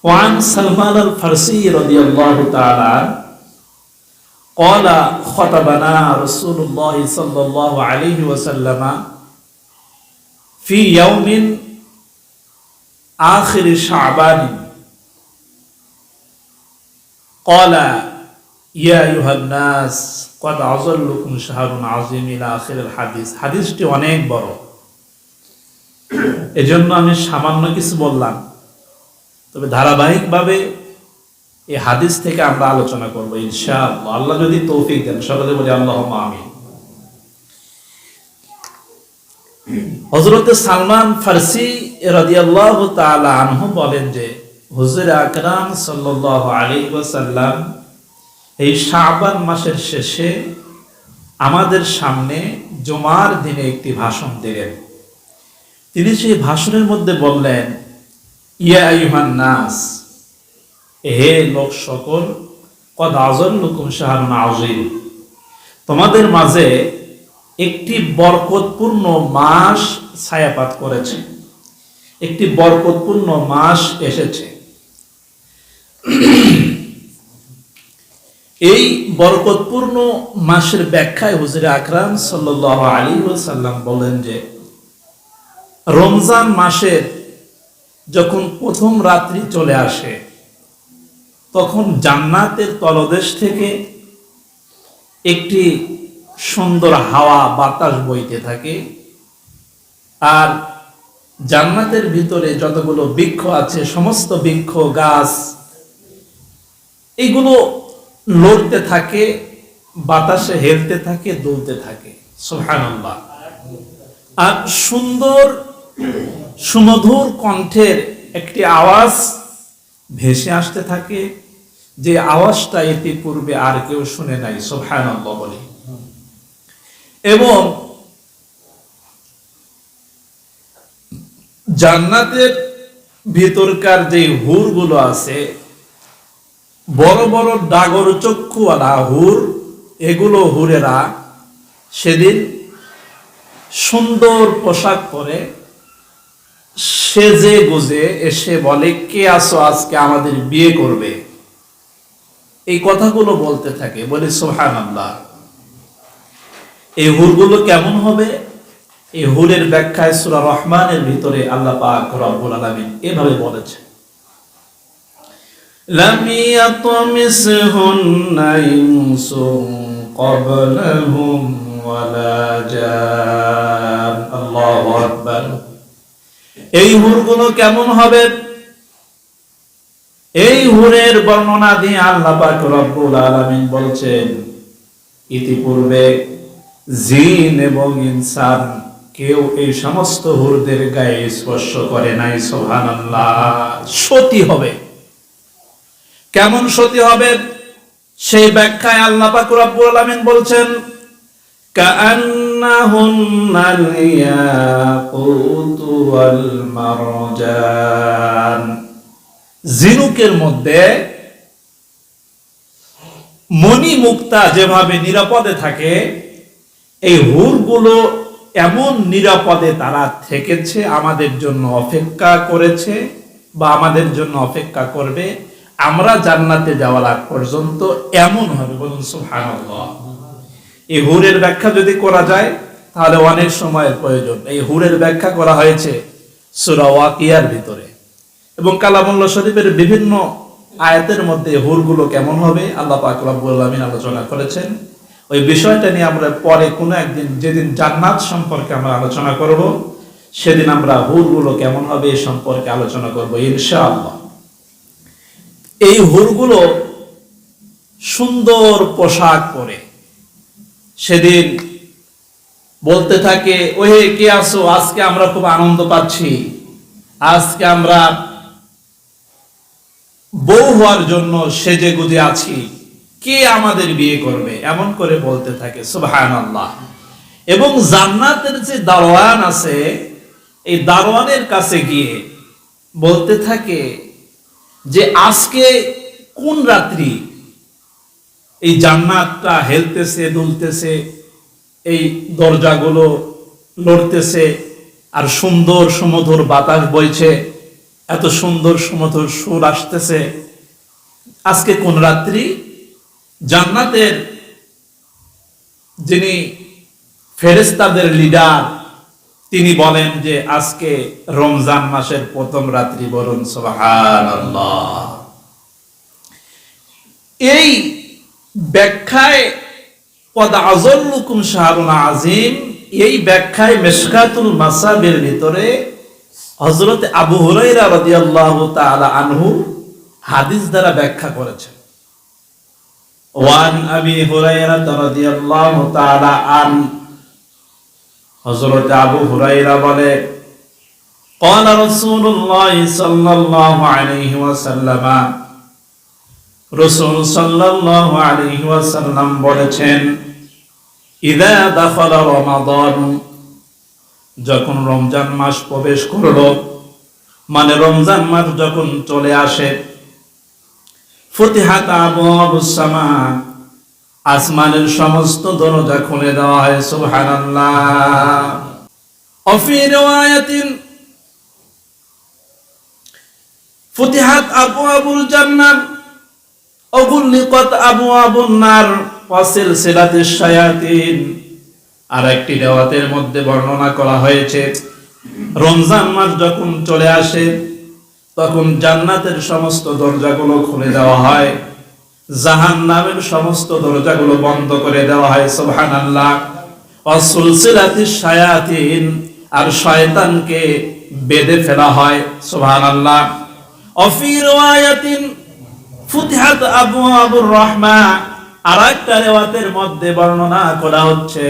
وعن سلمان الفارسي رضي الله تعالى عنه قال خطبنا رسول الله صلى الله عليه وسلم في يوم آخر شعبان قال يا أيها الناس قد أظلكم شهر عظيم إلى آخر الحديث হাদিসটি অনেক বড়, এজন্য আমি সামান্য কিছু বললাম। তবে ধারাবাহিকভাবে এই হাদিস থেকে আমরা আলোচনা করব ইনশাআল্লাহ, আল্লাহ যদি তৌফিক দেন। সকলে বলি আল্লাহুম্মা আমিন। হযরত সালমান ফারসি রাদিয়াল্লাহু তাআলা আনহু বলেন যে হুজুর আকরাম সাল্লাল্লাহু আলাইহি ওয়াসাল্লাম এই শাবান মাসের শেষে আমাদের সামনে জুমার দিনে একটি ভাষণ দিলেন। তিনি সেই ভাষণের মধ্যে বললেন, ইয়া আইয়ুহান নাস, হে লোক সকল, কদ আযাল্লুকুম শাহরুন আযীম, তোমাদের মাঝে একটি বরকতপূর্ণ মাস ছায়াপাত করেছে, একটি বরকতপূর্ণ মাস এসেছে। এই বরকতপূর্ণ মাসের ব্যাখ্যায় হুজুর আকরাম সাল্লাল্লাহু আলাইহি ওয়াসাল্লাম বলেন যে রমজান মাসের যখন প্রথম রাত্রি চলে আসে তখন জান্নাতের তলদেশ থেকে একটি সুন্দর হাওয়া বাতাস বইতে থাকে, আর জান্নাতের ভিতরে যতগুলো বৃক্ষ আছে সমস্ত বৃক্ষ গাছ এগুলো লড়তে থাকে, বাতাসে হেলতে থাকে, দুলতে থাকে। সুবহানাল্লাহ। আর সুন্দর সুমধুর কণ্ঠের একটি আওয়াজ ভেসে আসতে থাকে, যে আওয়াজটা ইতিপূর্বে আর কেউ শুনে নাই। সুবহানাল্লাহ বলি। এবং জান্নাতের ভিতরকার যে হুরগুলো আছে, বড় বড় ডাগর চক্ষুওয়ালা হুর, এগুলো হুরেরা সেদিন সুন্দর পোশাক পরে সেজে গুজে এসে বলে, কে আসো আজকে আমাদের বিয়ে করবে। এই কথাগুলো বলতে থাকে। বলি সুবহানাল্লাহ। এই হুরগুলো কেমন হবে? এই হুরের ব্যাখ্যায় সূরা রহমানের ভিতরে আল্লাহ পাক রব্বুল আলামিন এভাবে বলেছেন, লাম ইয়াতমিসহুন্না ইনসুন ক্বাবলাহুম ওয়ালা জান। আল্লাহু আকবার। এই হুরগুলো কেমন হবে? এই হুরের বর্ণনা দিয়ে আল্লাহ পাক রব্বুল আলামিন বলছেন, ইতিপূর্বে জিন এবং ইনসান কেউ এই সমস্ত হুরদের গায়ে স্পর্শ করে নাই। সুবহানাল্লাহ। সতী হবে। কেমন সতী হবে? সেই ব্যাখ্যায় আল্লাহ পাক রব্বুল আলামিন বলছেন, কাআন্নাহুন্নাল ইয়াকুতু ওয়াল মারজান। জিনুকের মধ্যে মণি মুক্তা যেভাবে নিরাপদে থাকে, এই হুরগুলো এমন নিরাপদে তারা থেকেছে, আমাদের জন্য অপেক্ষা করেছে বা আমাদের জন্য অপেক্ষা করবে, আমরা জান্নাতে যাওয়ার আগ পর্যন্ত এমন হবে। বলুন সুবহানাল্লাহ। এই হুরের ব্যাখ্যা যদি করা যায় তাহলে অনেক সময়ের প্রয়োজন। এই হুরের ব্যাখ্যা করা হয়েছে সূরা ওয়াকিয়ার ভিতরে, এবং কালামুল্লাহ শরীফের বিভিন্ন আয়াতের মধ্যে হুরগুলো কেমন হবে আল্লাহ পাক রব্বুল আলামিন আলোচনা করেছেন। ওই বিষয়টা নিয়ে আমরা পরে কোনো একদিন, যেদিন জান্নাত সম্পর্কে আমরা আলোচনা করব, সেদিন আমরা হুরগুলো কেমন হবে এই সম্পর্কে আলোচনা করব ইনশাআল্লাহ। এই হুরগুলো সুন্দর পোশাক পরে সেদিন বলতে থাকে, ওহে কে আসো, আজকে আমরা খুব আনন্দ পাচ্ছি, আজকে আমরা বউ হওয়ার জন্য সেজে গুজে আছি, কে আমাদের বিয়ে করবে, এমন করে বলতে থাকে। সুবহানাল্লাহ। এবং জান্নাতের যে দারওয়ান আছে, এই দারওয়ানের কাছে গিয়ে বলতে থাকে যে আজকে কোন রাত্রি এই জান্নাতটা হেলতেছে, দুলতেছে, এই দরজাগুলো লড়তেছে, আর সুন্দর সুমধুর বাতাস বইছে, এত সুন্দর সুমধুর সুর আসতেছে। আজকে কোন রাত্রি? জান্নাতের যিনি ফেরেশতাদের লিডার তিনি বলেন যে আজকে রমজান মাসের প্রথম রাত্রি, বলুন সুবহানাল্লাহ। এই ব্যাখ্যায় কদ আযাল্লুকুম শাহরুন আযীম, এই ব্যাখ্যায় মিশকাতুল মাসাবির ভিতরে হযরত আবু হুরায়রা রাদিয়াল্লাহু তাআলা আনহু হাদিস দ্বারা ব্যাখ্যা করেছেন। ওয়ান আবি হুরায়রা রাদিয়াল্লাহু তাআলা আন, হযরত আবু হুরায়রা বলে قال رسول الله صلى الله عليه وسلم, রাসূল সাল্লাল্লাহু আলাইহি ওয়াসাল্লাম বলেছেন, ইযা দাখালা রমাদান, যখন রমজান মাস প্রবেশ করলো, মানে রমজান মাস যখন চলে আসে, ফুতিহাত আবওয়াবুস সামা, আসমানের সমস্ত দরজা খুলে দেওয়া হয়। সুবহানাল্লাহ। অফি রিওয়ায়াতিন ফুতিহাত আবওয়াবুল জান্নাহ ওগুলিকাত আবওয়াবুন নার ওয়া সিলসিলাতিশ শায়াতিন। আর একটি রিওয়ায়াতের মধ্যে বর্ণনা করা হয়েছে রমজান মাস যখন চলে আসে তখন জান্নাতের সমস্ত দরজাগুলো খুলে দেওয়া হয়, জাহান্নামের সমস্ত দরজাগুলো বন্ধ করে দেওয়া হয়। সুবহানাল্লাহ। ওয়া সিলসিলাতিশ শায়াতিন, আর শয়তানকে বেঁধে ফেলা হয়। সুবহানাল্লাহ। অফি রিওয়ায়াতিন ফুতিহাত আবওয়াবুর রাহমা, আরেকটা রিওয়ায়াতের মধ্যে বর্ণনা করা হচ্ছে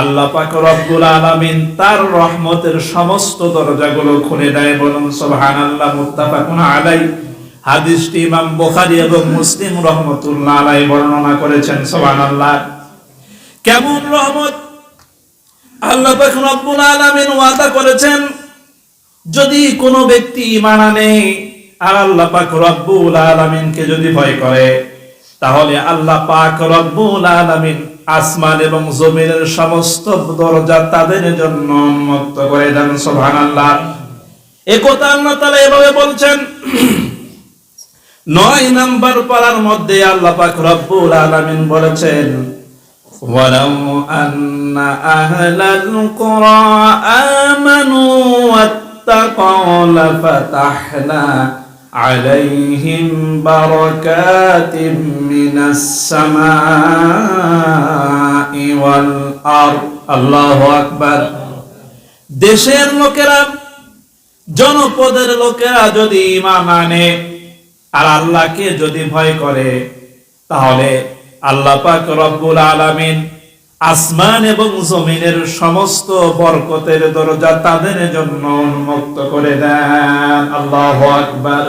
আল্লাহ পাক রব্বুল আলামিন তার রহমতের সমস্ত দরজাগুলো খুলে দেয়। বলুন সুবহানাল্লাহ। মুত্তাফাকুন আলাইহি, হাদিসটি ইমাম বুখারী এবং মুসলিম রাহমাতুল্লাহ আলাইহি বর্ণনা করেছেন। সুবহানাল্লাহ। কেমন রহমত! আল্লাহ পাক রব্বুল আলামিন ওয়াদা করেছেন যদি কোনো ব্যক্তি ঈমান আনে আর আল্লাহ পাক রব্বুল আলামিনকে যদি ভয় করে, তাহলে আল্লাহ পাক রব্বুল আলামিন আসমান এবং জমিনের সমস্ত দরজা তাদের জন্য উন্মুক্ত করে দেন। সুবহানাল্লাহ। এই কথা আল্লাহ তাআলা এভাবে বলছেন। 9 নাম্বার পারার মধ্যে আল্লাহ পাক রব্বুল আলামিন বলেছেন, ওয়ালাউ আন্না আহলাল কুরা আমানু ওয়াত্তাকাউ লাফাতাহনা আলাইহিম বারাকাতিম মিনাস সামাই ওয়াল আরদ। আল্লাহু আকবার। দেশের লোকেরা, জনপদের লোকেরা যদি ঈমান আনে আর আল্লাহকে যদি ভয় করে, তাহলে আল্লাহ পাক রব্বুল আলামিন আসমান এবং জমিনের সমস্ত বরকতের দরজা তাদের জন্য উন্মুক্ত করে দেন। আল্লাহু আকবার।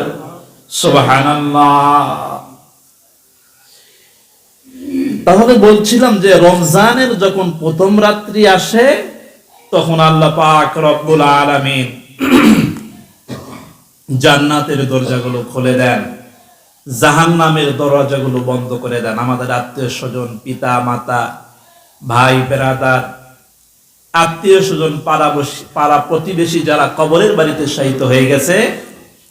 সুবহানাল্লাহ। তাহলে বলছিলাম যে রমজানের যখন প্রথম রাত্রি আসে তখন আল্লাহ পাক রব্বুল আলামিন জান্নাতের দরজাগুলো খুলে দেন, জাহান্নামের দরজাগুলো বন্ধ করে দেন। আমাদের আত্মীয় স্বজন, পিতা মাতা, ভাই বেরাদার, আত্মীয় স্বজন, পাড়া প্রতিবেশী যারা কবরের বাড়িতে শায়িত হয়ে গেছে,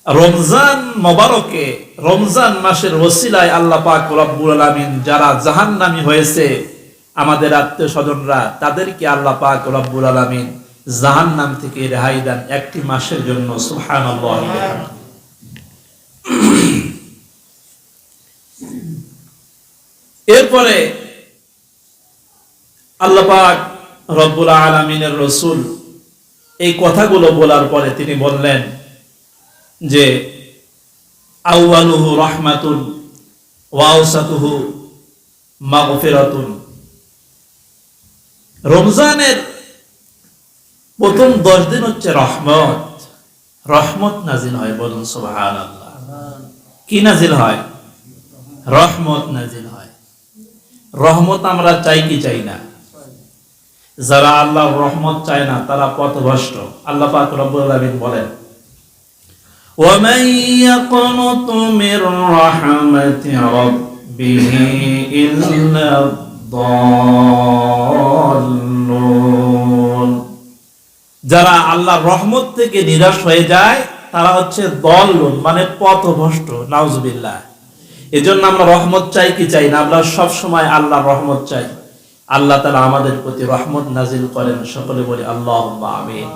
রমজান মোবারকে, রমজান মাসের ওসিলায় আল্লাহ পাক রব্বুল আলামিন যারা জাহান্নামী হয়েছে আমাদের আত্মীয় স্বজনরা, তাদেরকে আল্লাহ পাক রব্বুল আলামিন জাহান্নাম থেকে রেহাই দেন একটি মাসের জন্য। সুবহানাল্লাহ। এরপরে আল্লাহ পাক রব্বুল আলামিনের রাসূল এই কথাগুলো বলার পরে তিনি বললেন যে আউয়ালুহু রাহমাতুন ওয়া আওসাতুহু মাগফিরাতুন। রমজানের প্রথম 10 দিন হচ্ছে রহমত, রহমত নাজিল হয়। বলুন সুবহানাল্লাহ। কি নাজিল হয়? রহমত নাজিল হয়। রহমত আমরা চাই কি চাই না? যারা আল্লাহর রহমত চায় না তারা পথভ্রষ্ট। আল্লাহ পাক রব্বুল আলামিন বলেন, وَمَن يَقْنُطُ مِن رَّحْمَةِ رَبِّهِ إِلَّا الضَّالُّونَ। যারা আল্লাহর রহমত থেকে নিরাশ হয়ে যায় তারা হচ্ছে দলুন, মানে পথভ্রষ্ট, নাউজুবিল্লাহ। এজন্য আমরা রহমত চাই কি চাই না? আমরা সব সময় আল্লাহর রহমত চাই। আল্লাহ তাআলা আমাদের প্রতি রহমত নাজিল করেন। সকলে বলি আল্লাহুম্মা আমিন।